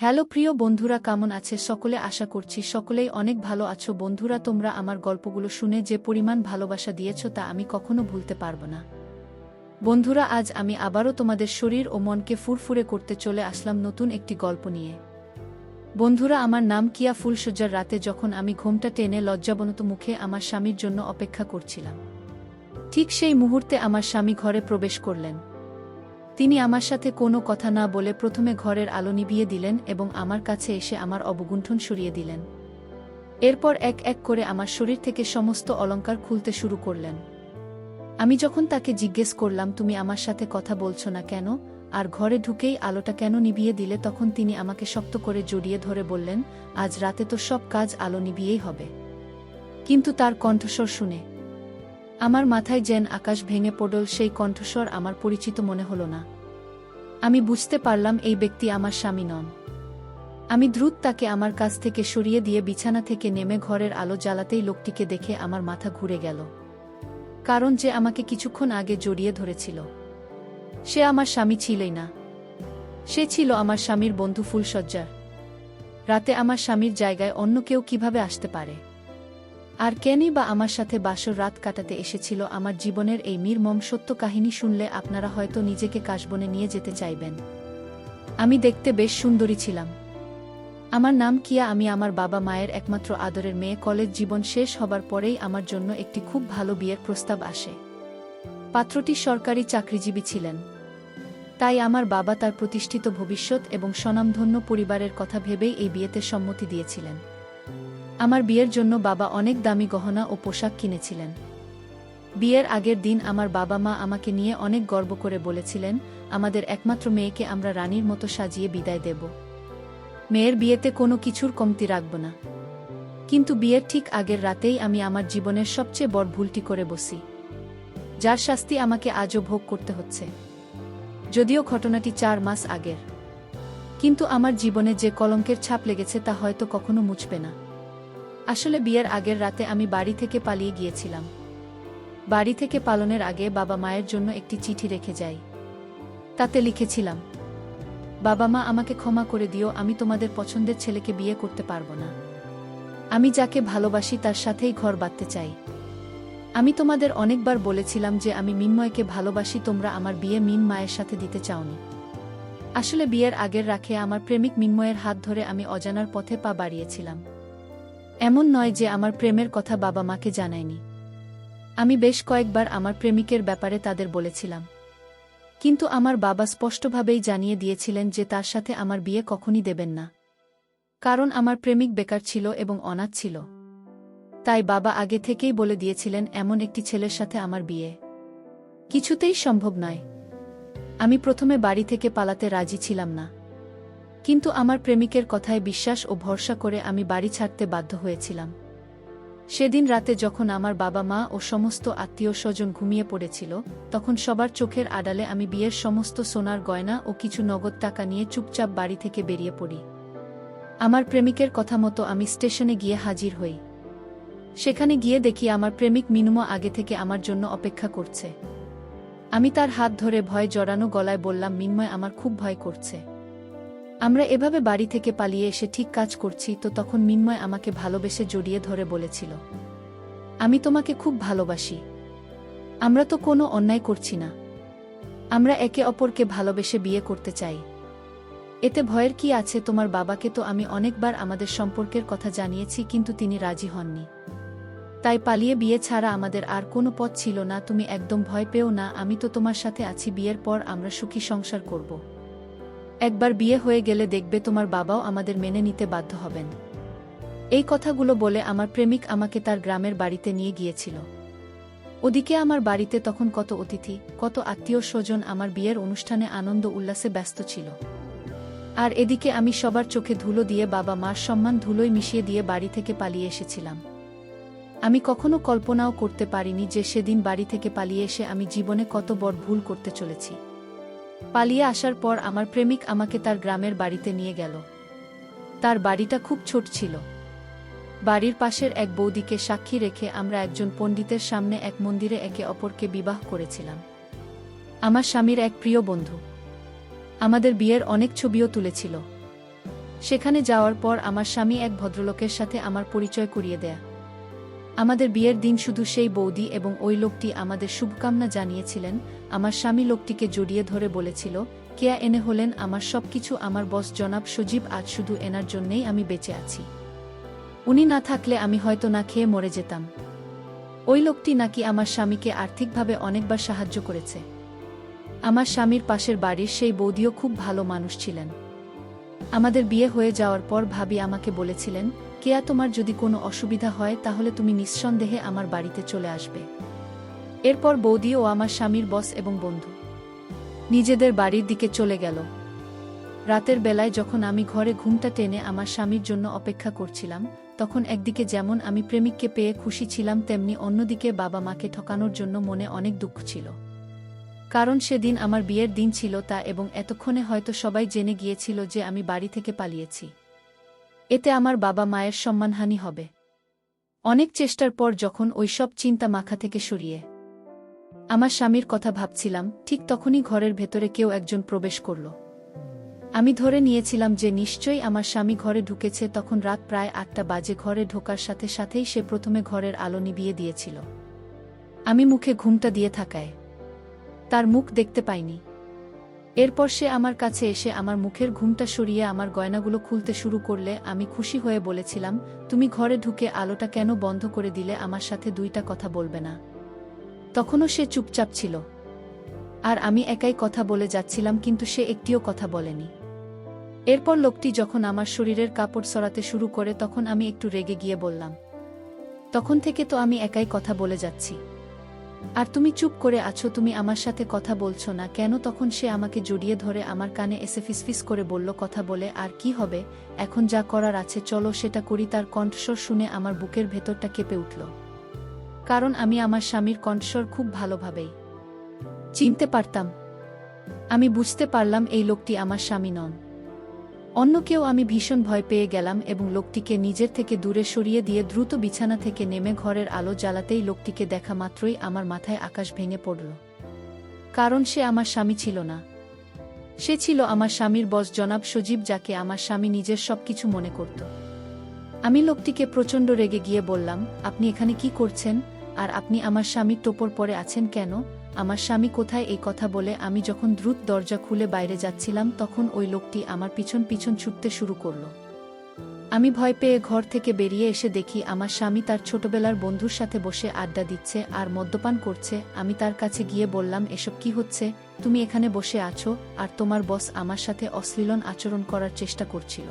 Hello প্রিয় বন্ধুরা, কেমন আছে সকলে? আশা করছি সকলেই অনেক ভালো আছো। বন্ধুরা, তোমরা আমার গল্পগুলো শুনে যে পরিমাণ ভালোবাসা দিয়েছো তা আমি কখনো ভুলতে পারবো না। বন্ধুরা, আজ আমি আবারও তোমাদের শরীর ও মনকে ফুরফুরে করতে চলে আসলাম নতুন একটি গল্প নিয়ে। বন্ধুরা, আমার নাম কিয়া। ফুলশয্যার রাতে যখন আমি ঘোমটা টেনে লজ্জাবনত মুখে আমার স্বামীর জন্য অপেক্ষা করছিলাম, ঠিক সেই মুহূর্তে আমার স্বামী ঘরে প্রবেশ করলেন। তিনি আমার সাথে কোনো কথা না বলে প্রথমে ঘরের আলো নিভিয়ে দিলেন এবং আমার কাছে এসে আমার অবগুণ্ঠন সরিয়ে দিলেন। এরপর এক এক করে আমার শরীর থেকে সমস্ত অলংকার খুলতে শুরু করলেন। আমি যখন তাকে জিজ্ঞেস করলাম, তুমি আমার সাথে কথা বলছো না কেন, আর ঘরে ঢুকেই আলোটা কেন নিভিয়ে দিলে, তখন তিনি আমাকে শক্ত করে জড়িয়ে ধরে বললেন, আজ রাতে তো সব কাজ আলো নিভিয়েই হবে। কিন্তু তার কণ্ঠস্বর শুনে আমার মাথায় যেন আকাশ ভেঙে পড়ল। সেই কণ্ঠস্বর আমার পরিচিত মনে হলো না। আমি বুঝতে পারলাম এই ব্যক্তি আমার স্বামী নন। আমি দ্রুত তাকে আমার কাছ থেকে সরিয়ে দিয়ে বিছানা থেকে নেমে ঘরের আলো জ্বালাতেই লোকটিকে দেখে আমার মাথা ঘুরে গেল। কারণ যে আমাকে কিছুক্ষণ আগে জড়িয়ে ধরেছিল সে আমার স্বামী ছিলই না, সে ছিল আমার স্বামীর বন্ধু ফুলশয্যার। রাতে আমার স্বামীর জায়গায় অন্য কেউ কিভাবে আসতে পারে? আর কেনই বা আমার সাথে বাসর রাত কাটাতে এসেছিল? আমার জীবনের এই নির্মম সত্য কাহিনী শুনলে আপনারা হয়তো নিজেকে কাশবনে নিয়ে যেতে চাইবেন। আমি দেখতে বেশ সুন্দরী ছিলাম। আমার নাম কিয়া। আমি আমার বাবা মায়ের একমাত্র আদরের মেয়ে। কলেজ জীবন শেষ হবার পরেই আমার জন্য একটি খুব ভালো বিয়ের প্রস্তাব আসে। পাত্রটি সরকারি চাকরিজীবী ছিলেন। তাই আমার বাবা তার প্রতিষ্ঠিত ভবিষ্যৎ এবং স্বনামধন্য পরিবারের কথা ভেবেই এই বিয়েতে সম্মতি দিয়েছিলেন। আমার বিয়ের জন্য বাবা অনেক দামি গহনা ও পোশাক কিনেছিলেন। বিয়ের আগের দিন আমার বাবা মা আমাকে নিয়ে অনেক গর্ব করে বলেছিলেন, আমাদের একমাত্র মেয়েকে আমরা রানীর মতো সাজিয়ে বিদায় দেব। মেয়ের বিয়েতে কোনো কিছুর কমতি রাখব না। কিন্তু বিয়ের ঠিক আগের রাতেই আমি আমার জীবনের সবচেয়ে বড় ভুলটি করে বসি, যার শাস্তি আমাকে আজও ভোগ করতে হচ্ছে। যদিও ঘটনাটি 4 মাস আগের, কিন্তু আমার জীবনে যে কলঙ্কের ছাপ লেগেছে তা হয়তো কখনো মুছবে না। আসলে বিয়ের আগের রাতে আমি বাড়ি থেকে পালিয়ে গিয়েছিলাম। বাড়ি থেকে পালানোর আগে বাবা মায়ের জন্য একটি চিঠি রেখে যাই। তাতে লিখেছিলাম, বাবা মা, আমাকে ক্ষমা করে দিও, আমি তোমাদের পছন্দের ছেলেকে বিয়ে করতে পারবো না। আমি যাকে ভালোবাসি তার সাথেই ঘর বাঁধতে চাই। আমি তোমাদের অনেকবার বলেছিলাম যে আমি মিন্ময়কে ভালোবাসি, তোমরা আমার বিয়ে মিন্ময়ের সাথে দিতে চাওনি। আসলে বিয়ের আগের রাতে আমার প্রেমিক মিন্ময়ের হাত ধরে আমি অজানার পথে পা বাড়িয়েছিলাম। এমন নয় যে আমার প্রেমের কথা বাবা মাকে জানাইনি। আমি বেশ কয়েকবার আমার প্রেমিকের ব্যাপারে তাদের বলেছিলাম, কিন্তু আমার বাবা স্পষ্টভাবেই জানিয়ে দিয়েছিলেন যে তার সাথে আমার বিয়ে কখনই দেবেন না। কারণ আমার প্রেমিক বেকার ছিল এবং অনাথ ছিল। তাই বাবা আগে থেকেই বলে দিয়েছিলেন এমন একটি ছেলের সাথে আমার বিয়ে কিছুতেই সম্ভব নয়। আমি প্রথমে বাড়ি থেকে পালাতে রাজি ছিলাম না, কিন্তু আমার প্রেমিকের কথায় বিশ্বাস ও ভরসা করে আমি বাড়ি ছাড়তে বাধ্য হয়েছিলাম। সেদিন রাতে যখন আমার বাবা মা ও সমস্ত আত্মীয় স্বজন ঘুমিয়ে পড়েছিল, তখন সবার চোখের আড়ালে আমি বিয়ের সমস্ত সোনার গয়না ও কিছু নগদ টাকা নিয়ে চুপচাপ বাড়ি থেকে বেরিয়ে পড়ি। আমার প্রেমিকের কথা মতো আমি স্টেশনে গিয়ে হাজির হই। সেখানে গিয়ে দেখি আমার প্রেমিক মিন্ময় আগে থেকে আমার জন্য অপেক্ষা করছে। আমি তার হাত ধরে ভয় জড়ানো গলায় বললাম, মিন্ময়, আমার খুব ভয় করছে। আমরা এভাবে বাড়ি থেকে পালিয়ে এসে ঠিক কাজ করছি তো তখন মিন্ময় আমাকে ভালোবেসে জড়িয়ে ধরে বলেছিল, আমি তোমাকে খুব ভালোবাসি। আমরা তো কোনো অন্যায় করছি না। আমরা একে অপরকে ভালোবেসে বিয়ে করতে চাই। এতে ভয়ের কি আছে? তোমার বাবাকে তো আমি অনেকবার আমাদের সম্পর্কের কথা জানিয়েছি, কিন্তু তিনি রাজি হননি। তাই পালিয়ে বিয়ে ছাড়া আমাদের আর কোনো পথ ছিল না। তুমি একদম ভয় পেও না, আমি তো তোমার সাথে আছি। বিয়ের পর আমরা সুখী সংসার করব। একবার বিয়ে হয়ে গেলে দেখবে তোমার বাবাও আমাদের মেনে নিতে বাধ্য হবেন। এই কথাগুলো বলে আমার প্রেমিক আমাকে তার গ্রামের বাড়িতে নিয়ে গিয়েছিল। ওদিকে আমার বাড়িতে তখন কত অতিথি, কত আত্মীয় স্বজন আমার বিয়ের অনুষ্ঠানে আনন্দ উল্লাসে ব্যস্ত ছিল। আর এদিকে আমি সবার চোখে ধুলো দিয়ে বাবা মার সম্মান ধুলোয় মিশিয়ে দিয়ে বাড়ি থেকে পালিয়ে এসেছিলাম। আমি কখনো কল্পনাও করতে পারিনি যে সেদিন বাড়ি থেকে পালিয়ে এসে আমি জীবনে কত বড় ভুল করতে চলেছি। পালিয়ে আসার পর আমার প্রেমিক আমাকে তার গ্রামের বাড়িতে নিয়ে গেল। তার বাড়িটা খুব ছোট ছিল। বাড়ির পাশের এক বৌদিকে সাক্ষী রেখে আমরা একজন পণ্ডিতের সামনে এক মন্দিরে একে অপরকে বিবাহ করেছিলাম। আমার স্বামীর এক প্রিয় বন্ধু আমাদের বিয়ের অনেক ছবিও তুলেছিল। সেখানে যাওয়ার পর আমার স্বামী এক ভদ্রলোকের সাথে আমার পরিচয় করিয়ে দেয়। আমাদের বিয়ের দিন শুধু সেই বৌদি এবং ওই লোকটি আমাদের শুভকামনা জানিয়েছিলেন। আমার স্বামী লোকটিকে জড়িয়ে ধরে বলেছিল, কেয়া এনে হলেন আমার সবকিছু, আমার বস জনাব সজীব, আজ শুধু এনার জন্যেই আমি বেঁচে আছি। উনি না থাকলে আমি হয়তো না খেয়ে মরে যেতাম। ওই লোকটি নাকি আমার স্বামীকে আর্থিকভাবে অনেকবার সাহায্য করেছে। আমার স্বামীর পাশের বাড়ির সেই বৌদিও খুব ভালো মানুষ ছিলেন। আমাদের বিয়ে হয়ে যাওয়ার পর ভাবি আমাকে বলেছিলেন, কেয়া তোমার যদি কোনো অসুবিধা হয় তাহলে তুমি নিঃসন্দেহে আমার বাড়িতে চলে আসবে। এরপর বৌদি ও আমার স্বামীর বস এবং বন্ধু নিজেদের বাড়ির দিকে চলে গেল। রাতের বেলায় যখন আমি ঘরে ঘুমটা টেনে আমার স্বামীর জন্য অপেক্ষা করছিলাম, তখন একদিকে যেমন আমি প্রেমিককে পেয়ে খুশি ছিলাম, তেমনি অন্যদিকে বাবা মাকে ঠকানোর জন্য মনে অনেক দুঃখ ছিল। কারণ সেদিন আমার বিয়ের দিন ছিল তা, এবং এতক্ষণে হয়তো সবাই জেনে গিয়েছিল যে আমি বাড়ি থেকে পালিয়েছি। এতে আমার বাবা মায়ের সম্মানহানি হবে। অনেক চেষ্টার পর যখন ওইসব চিন্তা মাথা থেকে সরিয়ে আমার স্বামীর কথা ভাবছিলাম, ঠিক তখনই ঘরের ভেতরে কেউ একজন প্রবেশ করল। আমি ধরে নিয়েছিলাম যে নিশ্চয়ই আমার স্বামী ঘরে ঢুকেছে। তখন রাত প্রায় ৮টা বাজে। ঘরে ঢোকার সাথে সাথেই সে প্রথমে ঘরের আলো নিভিয়ে দিয়েছিল। আমি মুখে ঘুমটা দিয়ে থাকায় তার মুখ দেখতে পাইনি। এরপর সে আমার কাছে এসে আমার মুখের ঘুমটা সরিয়ে আমার গয়নাগুলো খুলতে শুরু করলে আমি খুশি হয়ে বলেছিলাম, তুমি ঘরে ঢুকে আলোটা কেন বন্ধ করে দিলে? আমার সাথে দুইটা কথা বলবে না? তখনও সে চুপচাপ ছিল, আর আমি একাই কথা বলে যাচ্ছিলাম, কিন্তু সে একটিও কথা বলেনি। এরপর লোকটি যখন আমার শরীরের কাপড় সরাতে শুরু করে তখন আমি একটু রেগে গিয়ে বললাম, তখন থেকে তো আমি একাই কথা বলে যাচ্ছি, আর তুমি চুপ করে আছো, তুমি আমার সাথে কথা বলছো না কেন? তখন সে আমাকে জড়িয়ে ধরে আমার কানে এসে ফিসফিস করে বলল, কথা বলে আর কি হবে, এখন যা করার আছে চলো সেটা করি। তার কণ্ঠস্বর শুনে আমার বুকের ভেতরটা কেঁপে উঠল, কারণ আমি আমার স্বামীর কণ্ঠস্বর খুব ভালোভাবেই চিনতে পারতাম। আমি বুঝতে পারলাম এই লোকটি আমার স্বামী নন, অন্য কেউ। আমি ভীষণ ভয় পেয়ে গেলাম এবং লোকটিকে নিজের থেকে দূরে সরিয়ে দিয়ে দ্রুত বিছানা থেকে নেমে ঘরের আলো জ্বালাতেই লোকটিকে দেখা মাত্রই আমার মাথায় আকাশ ভেঙে পড়ল। কারণ সে আমার স্বামী ছিল না, সে ছিল আমার স্বামীর বস জনাব সজীব, যাকে আমার স্বামী নিজের সবকিছু মনে করত। আমি লোকটিকে প্রচণ্ড রেগে গিয়ে বললাম, আপনি এখানে কি করছেন? আর আপনি আমার স্বামীর টোপর পরে আছেন কেন? আমার স্বামী কোথায়? এই কথা বলে আমি যখন দ্রুত দরজা খুলে বাইরে যাচ্ছিলাম তখন ওই লোকটি আমার পিছন পিছন ছুটতে শুরু করল। আমি ভয় পেয়ে ঘর থেকে বেরিয়ে এসে দেখি আমার স্বামী তার ছোটবেলার বন্ধুর সাথে বসে আড্ডা দিচ্ছে আর মদ্যপান করছে। আমি তার কাছে গিয়ে বললাম, এসব কি হচ্ছে? তুমি এখানে বসে আছো আর তোমার বস আমার সাথে অশ্লীল আচরণ করার চেষ্টা করছিল।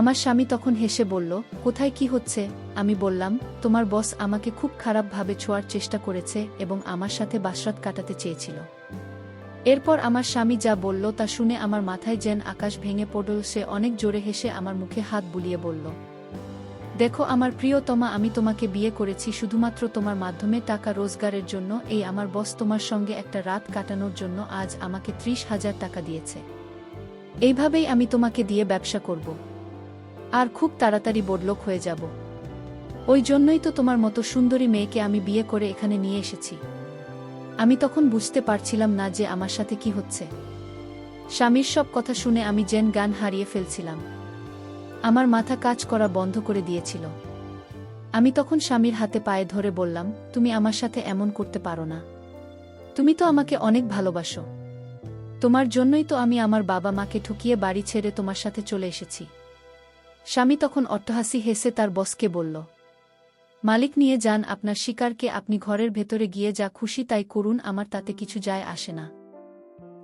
আমার স্বামী তখন হেসে বলল, কোথায় কি হচ্ছে? আমি বললাম, তোমার বস আমাকে খুব খারাপভাবে ছোঁয়ার চেষ্টা করেছে এবং আমার সাথে বাসরাত কাটাতে চেয়েছিল। এরপর আমার স্বামী যা বলল তা শুনে আমার মাথায় যেন আকাশ ভেঙে পড়ল। সে অনেক জোরে হেসে আমার মুখে হাত বুলিয়ে বলল, দেখো আমার প্রিয়তমা, আমি তোমাকে বিয়ে করেছি শুধুমাত্র তোমার মাধ্যমে টাকা রোজগারের জন্য। এই আমার বস তোমার সঙ্গে একটা রাত কাটানোর জন্য আজ আমাকে 30,000 টাকা দিয়েছে। এইভাবেই আমি তোমাকে দিয়ে ব্যবসা করব আর খুব তাড়াতাড়ি বড়লোক হয়ে যাব। ওই জন্যই তো তোমার মতো সুন্দরী মেয়েকে আমি বিয়ে করে এখানে নিয়ে এসেছি। আমি তখন বুঝতে পারছিলাম না যে আমার সাথে কি হচ্ছে। স্বামীর সব কথা শুনে আমি যেন জ্ঞান হারিয়ে ফেলছিলাম। আমার মাথা কাজ করা বন্ধ করে দিয়েছিল। আমি তখন স্বামীর হাতে পায়ে ধরে বললাম, তুমি আমার সাথে এমন করতে পারো না। তুমি তো আমাকে অনেক ভালোবাসো। তোমার জন্যই তো আমি আমার বাবা মাকে ঠকিয়ে বাড়ি ছেড়ে তোমার সাথে চলে এসেছি। স্বামী তখন অট্টহাসি হেসে তার বসকে বলল, মালিক নিয়ে যান আপনার শিকারকে, আপনি ঘরের ভেতরে গিয়ে যা খুশি তাই করুন, আমার তাতে কিছু যায় আসে না।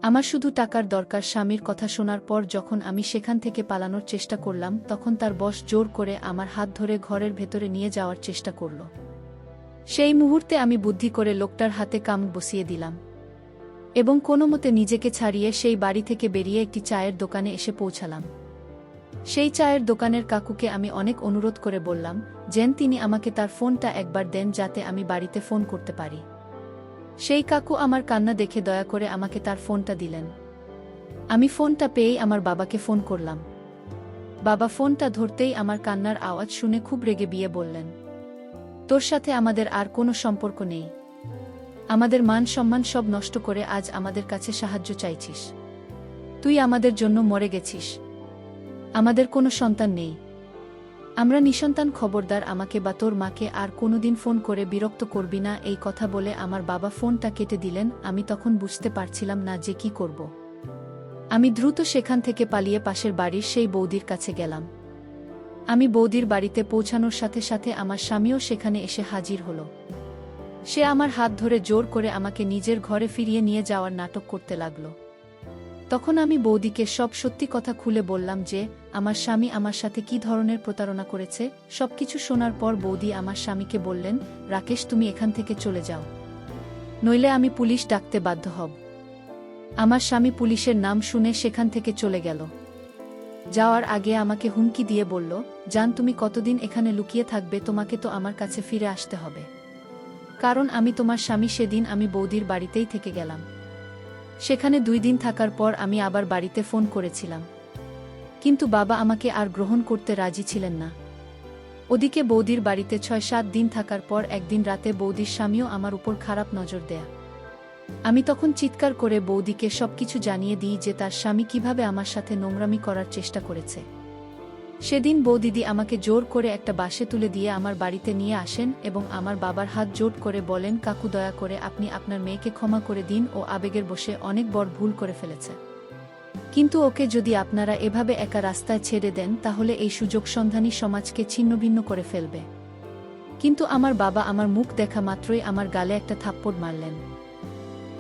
আমার শুধু টাকার দরকার। স্বামীর কথা শোনার পর যখন আমি সেখান থেকে পালানোর চেষ্টা করলাম তখন তার বস জোর করে আমার হাত ধরে ঘরের ভেতরে নিয়ে যাওয়ার চেষ্টা করল। সেই মুহূর্তে আমি বুদ্ধি করে লোকটার হাতে কামড় বসিয়ে দিলাম এবং কোনোমতে নিজেকে ছাড়িয়ে সেই বাড়ি থেকে বেরিয়ে একটি চায়ের দোকানে এসে পৌঁছালাম। সেই চায়ের দোকানের কাকুকে আমি অনেক অনুরোধ করে বললাম যেন তিনি আমাকে তার ফোনটা একবার দেন যাতে আমি বাড়িতে ফোন করতে পারি। সেই কাকু আমার কান্না দেখে দয়া করে আমাকে তার ফোনটা দিলেন। আমি ফোনটা পেয়েই আমার বাবাকে ফোন করলাম। বাবা ফোনটা ধরতেই আমার কান্নার আওয়াজ শুনে খুব রেগে বিয়ে বললেন, তোর সাথে আমাদের আর কোনো সম্পর্ক নেই। আমাদের মান সম্মান সব নষ্ট করে আজ আমাদের কাছে সাহায্য চাইছিস। তুই আমাদের জন্য মরে গেছিস। আমাদের কোনো সন্তান নেই। আমরা নিঃসন্তান। খবরদার আমাকে বা তোর মাকে আর কোনোদিন ফোন করে বিরক্ত করবি না। এই কথা বলে আমার বাবা ফোনটা কেটে দিলেন। আমি তখন বুঝতে পারছিলাম না যে কি করব। আমি দ্রুত সেখান থেকে পালিয়ে পাশের বাড়ির সেই বৌদির কাছে গেলাম। আমি বৌদির বাড়িতে পৌঁছানোর সাথে সাথে আমার স্বামীও সেখানে এসে হাজির হল। সে আমার হাত ধরে জোর করে আমাকে নিজের ঘরে ফিরিয়ে নিয়ে যাওয়ার নাটক করতে লাগল। তখন আমি বৌদিকে সব সত্যি কথা খুলে বললাম যে আমার স্বামী আমার সাথে কি ধরনের প্রতারণা করেছে। সবকিছু শোনার পর বৌদি আমার স্বামীকে বললেন, রাকেশ, তুমি এখান থেকে চলে যাও, নইলে আমি পুলিশ ডাকতে বাধ্য হব। আমার স্বামী পুলিশের নাম শুনে সেখান থেকে চলে গেল। যাওয়ার আগে আমাকে হুমকি দিয়ে বলল, জান, তুমি কতদিন এখানে লুকিয়ে থাকবে? তোমাকে তো আমার কাছে ফিরে আসতে হবে, কারণ আমি তোমার স্বামী। সেদিন আমি বৌদির বাড়িতেই থেকে গেলাম। সেখানে 2 দিন থাকার পর আমি আবার বাড়িতে ফোন করেছিলাম, কিন্তু বাবা আমাকে আর গ্রহণ করতে রাজি ছিলেন না। ওদিকে বৌদির বাড়িতে 6-7 দিন থাকার পর একদিন রাতে বৌদির স্বামীও আমার উপর খারাপ নজর দেয়া। আমি তখন চিৎকার করে বৌদিকে সবকিছু জানিয়ে দিই যে তার স্বামী কিভাবে আমার সাথে নোংরামি করার চেষ্টা করেছে। সেদিন বৌদিদি আমাকে জোর করে একটা বাসে তুলে দিয়ে আমার বাড়িতে নিয়ে আসেন এবং আমার বাবার হাত জোট করে বলেন, কাকু, দয়া করে আপনি আপনার মেয়েকে ক্ষমা করে দিন। ও আবেগের বশে অনেক বড় ভুল করে ফেলেছে, কিন্তু ওকে যদি আপনারা এভাবে একা রাস্তায় ছেড়ে দেন তাহলে এই সুযোগ সন্ধানী সমাজকে ছিন্নভিন্ন করে ফেলবে। কিন্তু আমার বাবা আমার মুখ দেখা মাত্রই আমার গালে একটা থাপ্পড় মারলেন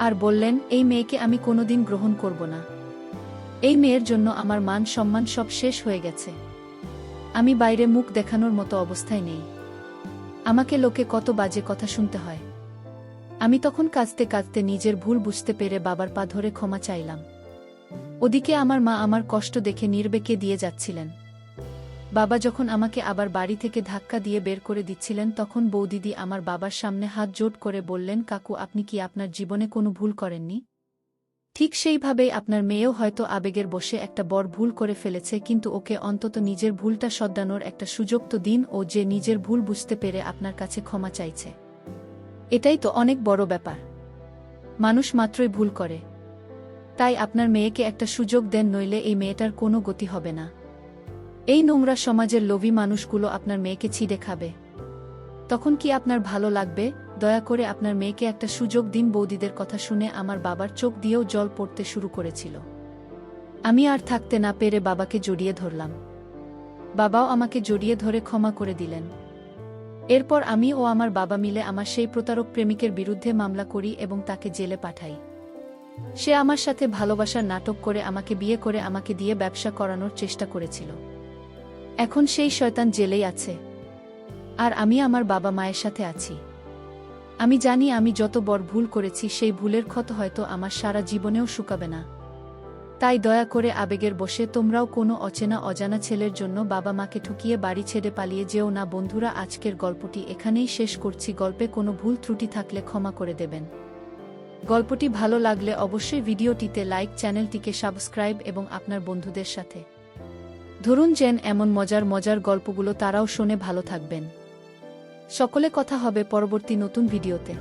আর বললেন, এই মেয়েকে আমি কোনোদিন গ্রহণ করব না। এই মেয়ের জন্য আমার মান সম্মান সব শেষ হয়ে গেছে। আমি বাইরে মুখ দেখানোর মতো অবস্থায় নেই। আমাকে লোকে কত বাজে কথা শুনতে হয়। আমি তখন কাঁদতে কাঁদতে নিজের ভুল বুঝতে পেরে বাবার পা ধরে ক্ষমা চাইলাম। ওদিকে আমার মা আমার কষ্ট দেখে নির্বেকে দিয়ে যাচ্ছিলেন। বাবা যখন আমাকে আবার বাড়ি থেকে ধাক্কা দিয়ে বের করে দিচ্ছিলেন তখন বৌদিদি আমার বাবার সামনে হাত জোট করে বললেন, কাকু, আপনি কি আপনার জীবনে কোনো ভুল করেননি? ঠিক সেইভাবেই আপনার মেয়েও হয়তো আবেগের বশে একটা বড় ভুল করে ফেলেছে, কিন্তু ওকে অন্তত নিজের ভুলটা শোধরানোর একটা সুযোগ তো দিন। ও যে নিজের ভুল বুঝতে পেরে আপনার কাছে ক্ষমা চাইছে, এটাই তো অনেক বড় ব্যাপার। মানুষ মাত্রই ভুল করে, তাই আপনার মেয়েকে একটা সুযোগ দেন, নইলে এই মেয়েটার কোনো গতি হবে না। এই নোংরা সমাজের লোভী মানুষগুলো আপনার মেয়েকে ছিঁড়ে খাবে, তখন কি আপনার ভালো লাগবে? দয়া করে আপনার মেয়েকে একটা সুযোগ দিন। বৌদিদের কথা শুনে আমার বাবার চোখ দিয়েও জল পড়তে শুরু করেছিল। আমি আর থাকতে না পেরে বাবাকে জড়িয়ে ধরলাম। বাবাও আমাকে জড়িয়ে ধরে ক্ষমা করে দিলেন। এরপর আমি ও আমার বাবা মিলে আমার সেই প্রতারক প্রেমিকের বিরুদ্ধে মামলা করি এবং তাকে জেলে পাঠাই। সে আমার সাথে ভালোবাসার নাটক করে আমাকে বিয়ে করে আমাকে দিয়ে ব্যবসা করানোর চেষ্টা করেছিল। এখন সেই শয়তান জেলেই আছে, আর আমি আমার বাবা মায়ের সাথে আছি। আমি জানি আমি যত বড় ভুল করেছি সেই ভুলের ক্ষত হয়তো আমার সারা জীবনেও শুকাবে না। তাই দয়া করে আবেগের বশে তোমরাও কোনো অচেনা অজানা ছেলের জন্য বাবা মাকে ঠকিয়ে বাড়ি ছেড়ে পালিয়ে যেও না। বন্ধুরা, আজকের গল্পটি এখানেই শেষ করছি। গল্পে কোনো ভুল ত্রুটি থাকলে ক্ষমা করে দেবেন। গল্পটি ভালো লাগলে অবশ্যই ভিডিওটিতে লাইক, চ্যানেলটিকে সাবস্ক্রাইব এবং আপনার বন্ধুদের সাথে ধরুন যেন এমন মজার মজার গল্পগুলো তারাও শুনে ভালো থাকবেন। সকলে কথা হবে পরবর্তী নতুন ভিডিওতে।